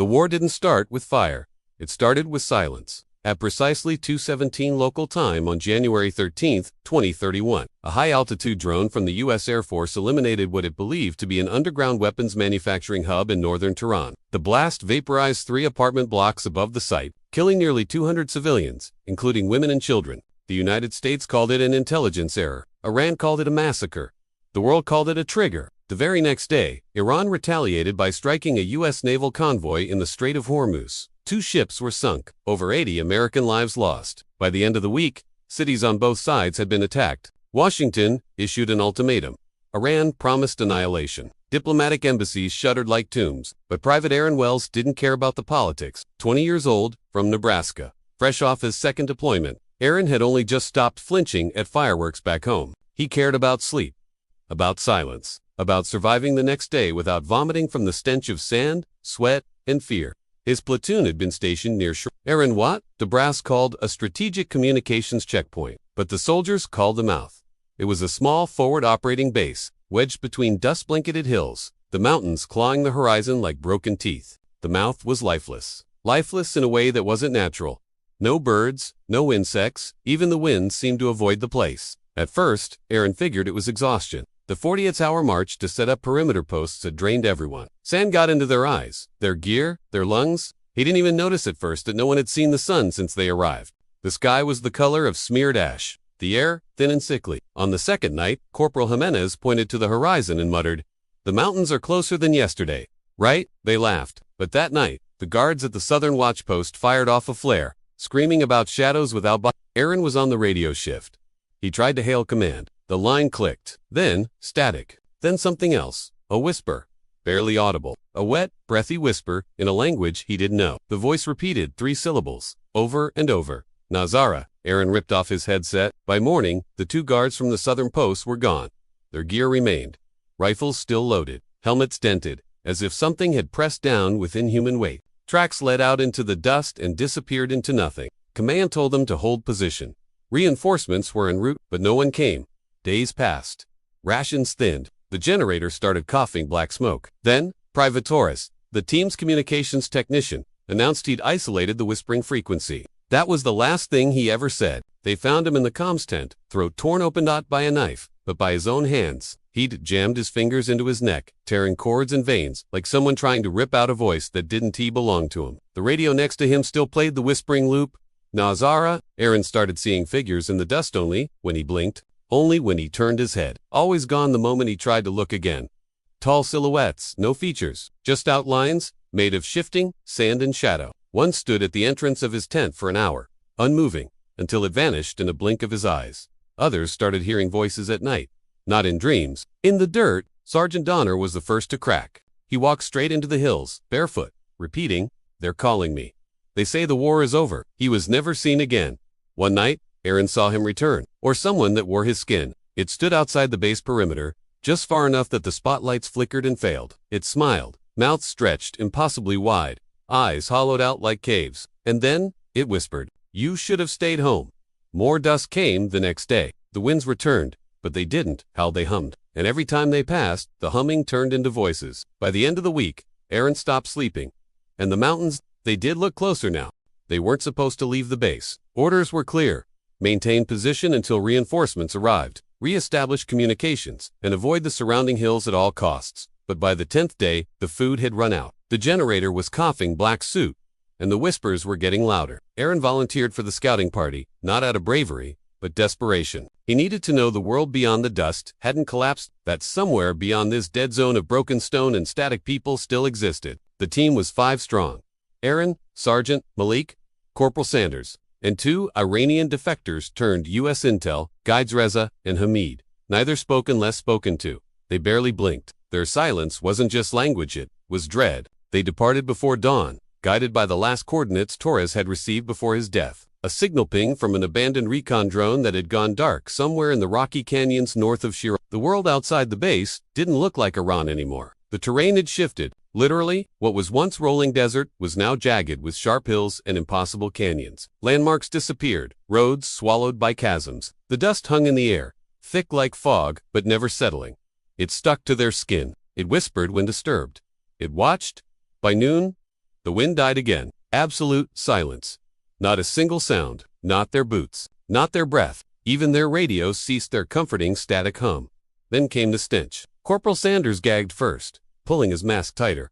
The war didn't start with fire. It started with silence. At precisely 2:17 local time on January 13, 2031, a high-altitude drone from the U.S. Air Force eliminated what it believed to be an underground weapons manufacturing hub in northern Tehran. The blast vaporized 3 apartment blocks above the site, killing nearly 200 civilians, including women and children. The United States called it an intelligence error. Iran called it a massacre. The world called it a trigger. The very next day, Iran retaliated by striking a U.S. naval convoy in the Strait of Hormuz. 2 ships were sunk, over 80 American lives lost. By the end of the week, cities on both sides had been attacked. Washington issued an ultimatum. Iran promised annihilation. Diplomatic embassies shuttered like tombs, but Private Aaron Wells didn't care about the politics. 20 years old, from Nebraska. Fresh off his second deployment, Aaron had only just stopped flinching at fireworks back home. He cared about sleep, about silence, about surviving the next day without vomiting from the stench of sand, sweat, and fear. His platoon had been stationed near Aaron what DeBrass called a strategic communications checkpoint, but the soldiers called the mouth. It was a small forward operating base, wedged between dust-blanketed hills, the mountains clawing the horizon like broken teeth. The mouth was lifeless. Lifeless in a way that wasn't natural. No birds, no insects, even the wind seemed to avoid the place. At first, Aaron figured it was exhaustion. The 40th-hour march to set up perimeter posts had drained everyone. Sand got into their eyes, their gear, their lungs. He didn't even notice at first that no one had seen the sun since they arrived. The sky was the color of smeared ash, the air thin and sickly. On the second night, Corporal Jimenez pointed to the horizon and muttered, "The mountains are closer than yesterday, right?" They laughed. But that night, the guards at the southern watch post fired off a flare, screaming about shadows without bodies. Aaron was on the radio shift. He tried to hail command. The line clicked. Then, static. Then something else. A whisper. Barely audible. A wet, breathy whisper in a language he didn't know. The voice repeated 3 syllables, over and over. Nazara. Aaron ripped off his headset. By morning, the 2 guards from the southern posts were gone. Their gear remained. Rifles still loaded. Helmets dented, as if something had pressed down with inhuman weight. Tracks led out into the dust and disappeared into nothing. Command told them to hold position. Reinforcements were en route, but no one came. Days passed. Rations thinned. The generator started coughing black smoke. Then, Private Torres, the team's communications technician, announced he'd isolated the whispering frequency. That was the last thing he ever said. They found him in the comms tent, throat torn open not by a knife, but by his own hands. He'd jammed his fingers into his neck, tearing cords and veins, like someone trying to rip out a voice that didn't belong to him. The radio next to him still played the whispering loop. Nazara. Aaron started seeing figures in the dust only when he blinked. Only when he turned his head. Always gone the moment he tried to look again. Tall silhouettes, no features, just outlines, made of shifting, sand and shadow. One stood at the entrance of his tent for an hour, unmoving, until it vanished in a blink of his eyes. Others started hearing voices at night, not in dreams. In the dirt, Sergeant Donner was the first to crack. He walked straight into the hills, barefoot, repeating, "They're calling me. They say the war is over." He was never seen again. One night, Aaron saw him return, or someone that wore his skin. It stood outside the base perimeter, just far enough that the spotlights flickered and failed. It smiled, mouth stretched impossibly wide, eyes hollowed out like caves. And then, it whispered, "You should have stayed home." More dust came the next day. The winds returned, but they didn't how they hummed. And every time they passed, the humming turned into voices. By the end of the week, Aaron stopped sleeping. And the mountains, they did look closer now. They weren't supposed to leave the base. Orders were clear. Maintain position until reinforcements arrived, re-establish communications, and avoid the surrounding hills at all costs. But by the 10th day, the food had run out. The generator was coughing black soot, and the whispers were getting louder. Aaron volunteered for the scouting party, not out of bravery, but desperation. He needed to know the world beyond the dust hadn't collapsed, that somewhere beyond this dead zone of broken stone and static people still existed. The team was 5 strong. Aaron, Sergeant, Malik, Corporal Sanders, and 2 Iranian defectors turned U.S. Intel, Guides Reza, and Hamid. Neither spoke unless spoken to. They barely blinked. Their silence wasn't just language, it was dread. They departed before dawn, guided by the last coordinates Torres had received before his death. A signal ping from an abandoned recon drone that had gone dark somewhere in the rocky canyons north of Shiraz. The world outside the base didn't look like Iran anymore. The terrain had shifted. Literally, what was once rolling desert was now jagged with sharp hills and impossible canyons. Landmarks disappeared, roads swallowed by chasms. The dust hung in the air, thick like fog, but never settling. It stuck to their skin. It whispered when disturbed. It watched. By noon, The wind died again. Absolute silence. Not a single sound. Not their boots. Not their breath. Even their radios ceased their comforting static hum. Then came the stench. Corporal Sanders gagged first, pulling his mask tighter.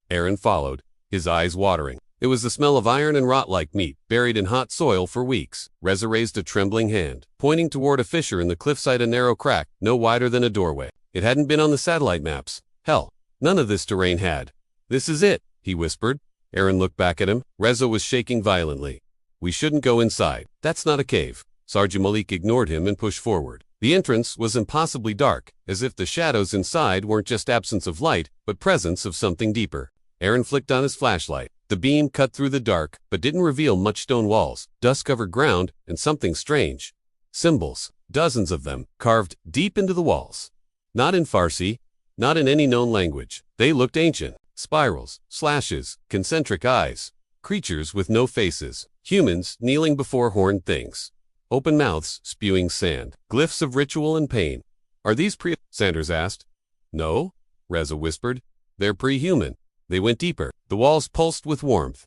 Aaron followed, his eyes watering. It was the smell of iron and rot-like meat, buried in hot soil for weeks. Reza raised a trembling hand, pointing toward a fissure in the cliffside, a narrow crack, no wider than a doorway. It hadn't been on the satellite maps. Hell, none of this terrain had. "This is it," he whispered. Aaron looked back at him. Reza was shaking violently. "We shouldn't go inside. That's not a cave." Sergeant Malik ignored him and pushed forward. The entrance was impossibly dark, as if the shadows inside weren't just absence of light, but presence of something deeper. Aaron flicked on his flashlight. The beam cut through the dark, but didn't reveal much. Stone walls, dust-covered ground, and something strange. Symbols, dozens of them, carved deep into the walls. Not in Farsi, not in any known language. They looked ancient. Spirals, slashes, concentric eyes. Creatures with no faces. Humans kneeling before horned things. Open mouths spewing sand. Glyphs of ritual and pain. "Are these Sanders asked. "No," Reza whispered. "They're pre-human." They went deeper. The walls pulsed with warmth.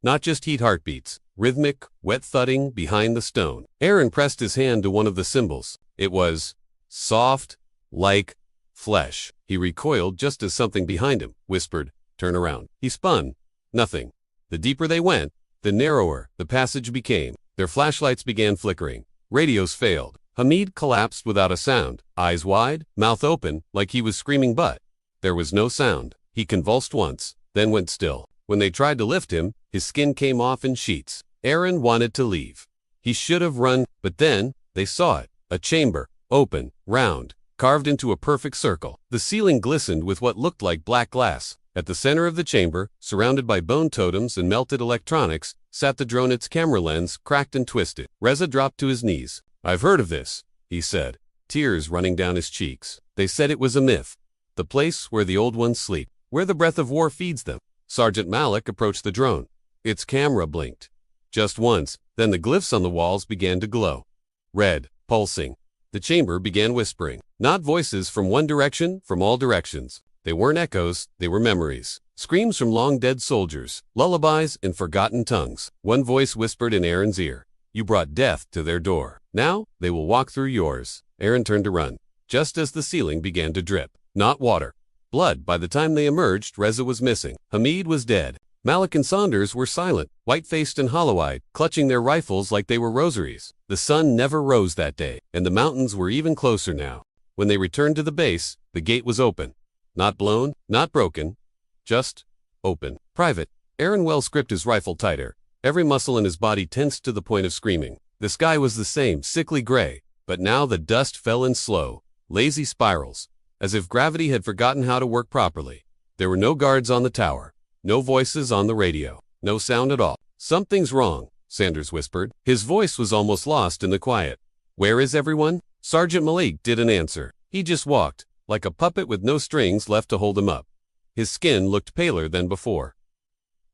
Not just heat heartbeats. Rhythmic, wet thudding behind the stone. Aaron pressed his hand to one of the symbols. It was soft, like flesh. He recoiled just as something behind him whispered, "Turn around." He spun. Nothing. The deeper they went, the narrower the passage became. Their flashlights began flickering. Radios failed. Hamid collapsed without a sound, eyes wide, mouth open, like he was screaming, but there was no sound. He convulsed once, then went still. When they tried to lift him, his skin came off in sheets. Aaron wanted to leave. He should have run, but then they saw it. A chamber, open, round, carved into a perfect circle. The ceiling glistened with what looked like black glass. At the center of the chamber, surrounded by bone totems and melted electronics, sat the drone, its camera lens cracked and twisted. Reza dropped to his knees. "I've heard of this," he said, tears running down his cheeks. "They said it was a myth. The place where the old ones sleep, where the breath of war feeds them." Sergeant Malik approached the drone. Its camera blinked. Just once, then the glyphs on the walls began to glow. Red, pulsing. The chamber began whispering. Not voices from one direction, from all directions. They weren't echoes, they were memories. Screams from long-dead soldiers, lullabies in forgotten tongues. One voice whispered in Aaron's ear, "You brought death to their door. Now they will walk through yours." Aaron turned to run, just as the ceiling began to drip. Not water. Blood. By the time they emerged, Reza was missing. Hamid was dead. Malik and Saunders were silent, white-faced and hollow-eyed, clutching their rifles like they were rosaries. The sun never rose that day, and the mountains were even closer now. When they returned to the base, the gate was open. Not blown, not broken, just open. Private. Aaron Wells gripped his rifle tighter. Every muscle in his body tensed to the point of screaming. The sky was the same, sickly gray, but now the dust fell in slow, lazy spirals, as if gravity had forgotten how to work properly. There were no guards on the tower, no voices on the radio, no sound at all. "Something's wrong," Sanders whispered. His voice was almost lost in the quiet. "Where is everyone?" Sergeant Malik didn't answer. He just walked, like a puppet with no strings left to hold him up. His skin looked paler than before.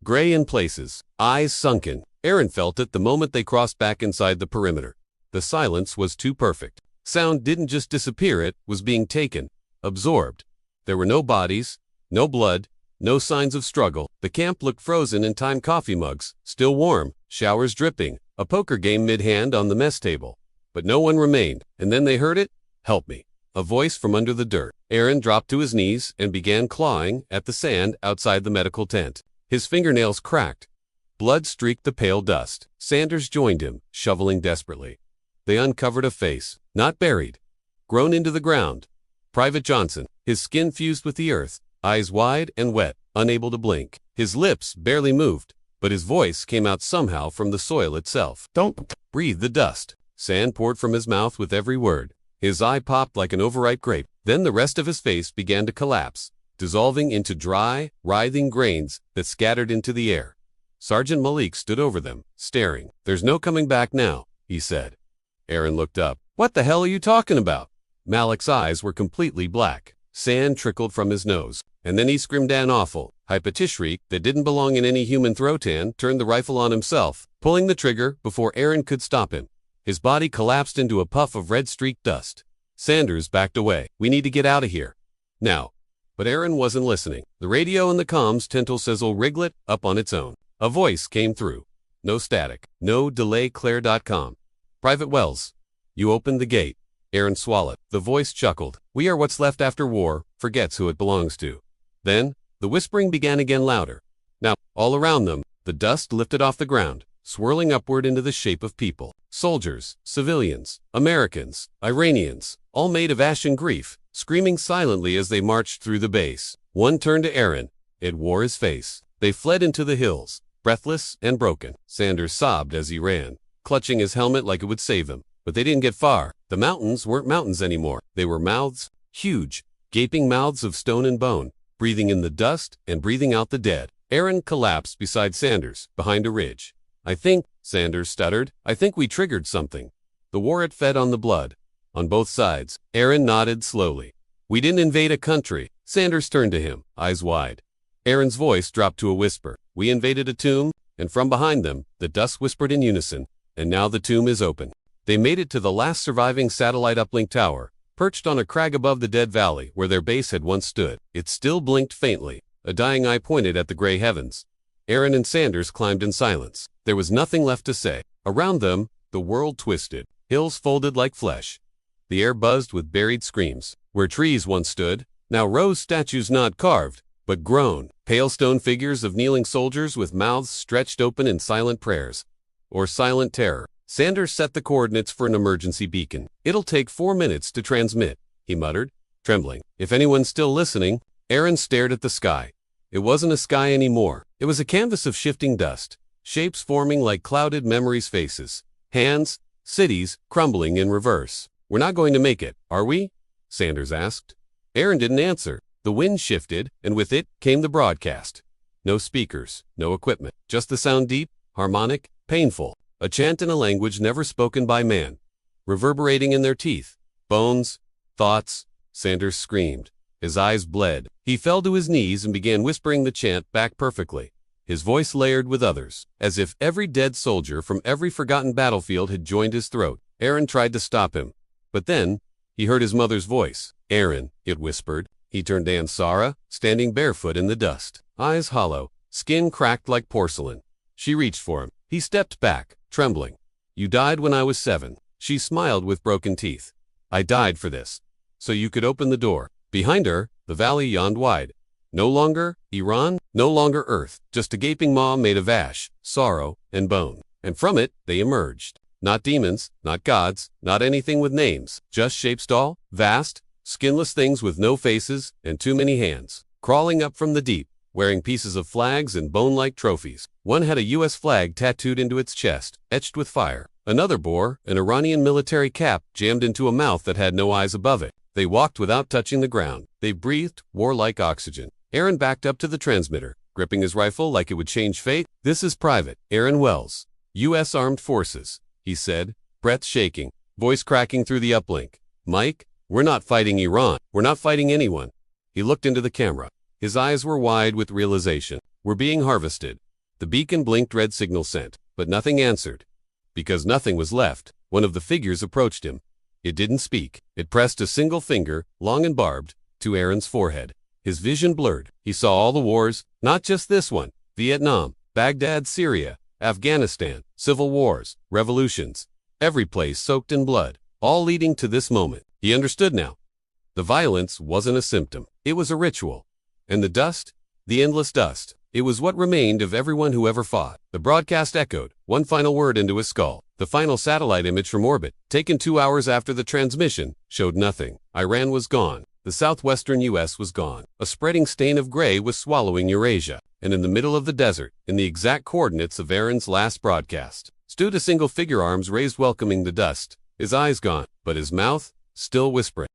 Gray in places, eyes sunken. Aaron felt it the moment they crossed back inside the perimeter. The silence was too perfect. Sound didn't just disappear, it was being taken, absorbed. There were no bodies, no blood, no signs of struggle. The camp looked frozen in time. Coffee mugs, still warm, showers dripping, a poker game mid-hand on the mess table. But no one remained, and then they heard it. "Help me." A voice from under the dirt. Aaron dropped to his knees and began clawing at the sand outside the medical tent. His fingernails cracked. Blood streaked the pale dust. Sanders joined him, shoveling desperately. They uncovered a face, not buried, grown into the ground. Private Johnson, his skin fused with the earth, eyes wide and wet, unable to blink. His lips barely moved, but his voice came out somehow from the soil itself. "Don't breathe the dust." Sand poured from his mouth with every word. His eye popped like an overripe grape. Then the rest of his face began to collapse, dissolving into dry, writhing grains that scattered into the air. Sergeant Malik stood over them, staring. "There's no coming back now," he said. Aaron looked up. "What the hell are you talking about?" Malik's eyes were completely black. Sand trickled from his nose. And then he screamed an awful, high-pitched shriek that didn't belong in any human throat, and turned the rifle on himself, pulling the trigger before Aaron could stop him. His body collapsed into a puff of red-streaked dust. Sanders backed away. "We need to get out of here. Now." But Aaron wasn't listening. The radio and the comms tinsel sizzle wriglet up on its own. A voice came through. No static. No delay. Claire.com. Private Wells. You opened the gate. Aaron swallowed. The voice chuckled. We are what's left after war, forgets who it belongs to. Then, the whispering began again louder. Now, all around them, the dust lifted off the ground, swirling upward into the shape of people. Soldiers, civilians, Americans, Iranians, all made of ash and grief, screaming silently as they marched through the base. One turned to Aaron. It wore his face. They fled into the hills, breathless and broken. Sanders sobbed as he ran, clutching his helmet like it would save him. But they didn't get far. The mountains weren't mountains anymore. They were mouths, huge, gaping mouths of stone and bone, breathing in the dust and breathing out the dead. Aaron collapsed beside Sanders, behind a ridge. I think, Sanders stuttered, I think we triggered something. The war had fed on the blood. On both sides. Aaron nodded slowly. We didn't invade a country. Sanders turned to him, eyes wide. Aaron's voice dropped to a whisper. We invaded a tomb, and from behind them, the dust whispered in unison, and now the tomb is open. They made it to the last surviving satellite uplink tower, perched on a crag above the dead valley where their base had once stood. It still blinked faintly. A dying eye pointed at the gray heavens. Aaron and Sanders climbed in silence. There was nothing left to say. Around them, the world twisted. Hills folded like flesh. The air buzzed with buried screams. Where trees once stood, now rose statues not carved, but grown. Pale stone figures of kneeling soldiers with mouths stretched open in silent prayers. Or silent terror. Sanders set the coordinates for an emergency beacon. It'll take 4 minutes to transmit, he muttered, trembling. If anyone's still listening, Aaron stared at the sky. It wasn't a sky anymore. It was a canvas of shifting dust, shapes forming like clouded memories' faces. Hands, cities, crumbling in reverse. We're not going to make it, are we? Sanders asked. Aaron didn't answer. The wind shifted, and with it came the broadcast. No speakers, no equipment, just the sound deep, harmonic, painful. A chant in a language never spoken by man, reverberating in their teeth. Bones, thoughts, Sanders screamed. His eyes bled. He fell to his knees and began whispering the chant back perfectly, his voice layered with others, as if every dead soldier from every forgotten battlefield had joined his throat. Aaron tried to stop him, but then he heard his mother's voice. Aaron, it whispered. He turned to Aunt Sarah, standing barefoot in the dust, eyes hollow, skin cracked like porcelain. She reached for him. He stepped back, trembling. You died when I was 7. She smiled with broken teeth. I died for this. So you could open the door. Behind her, the valley yawned wide. No longer Iran, no longer Earth, just a gaping maw made of ash, sorrow, and bone. And from it, they emerged. Not demons, not gods, not anything with names, just shapes tall, vast, skinless things with no faces and too many hands, crawling up from the deep, wearing pieces of flags and bone-like trophies. One had a U.S. flag tattooed into its chest, etched with fire. Another bore an Iranian military cap jammed into a mouth that had no eyes above it. They walked without touching the ground. They breathed warlike oxygen. Aaron backed up to the transmitter, gripping his rifle like it would change fate. This is Private Aaron Wells, U.S. Armed Forces, he said, breath shaking, voice cracking through the uplink. Mike, we're not fighting Iran. We're not fighting anyone. He looked into the camera. His eyes were wide with realization. We're being harvested. The beacon blinked red signal sent, but nothing answered. Because nothing was left, one of the figures approached him. It didn't speak. It pressed a single finger, long and barbed, to Aaron's forehead. His vision blurred. He saw all the wars, not just this one. Vietnam, Baghdad, Syria, Afghanistan, civil wars, revolutions. Every place soaked in blood, all leading to this moment. He understood now. The violence wasn't a symptom. It was a ritual. And the dust? The endless dust. It was what remained of everyone who ever fought. The broadcast echoed, one final word into his skull. The final satellite image from orbit, taken 2 hours after the transmission, showed nothing. Iran was gone. The southwestern U.S. was gone. A spreading stain of gray was swallowing Eurasia. And in the middle of the desert, in the exact coordinates of Aaron's last broadcast, stood a single figure, arms raised welcoming the dust, his eyes gone, but his mouth still whispering.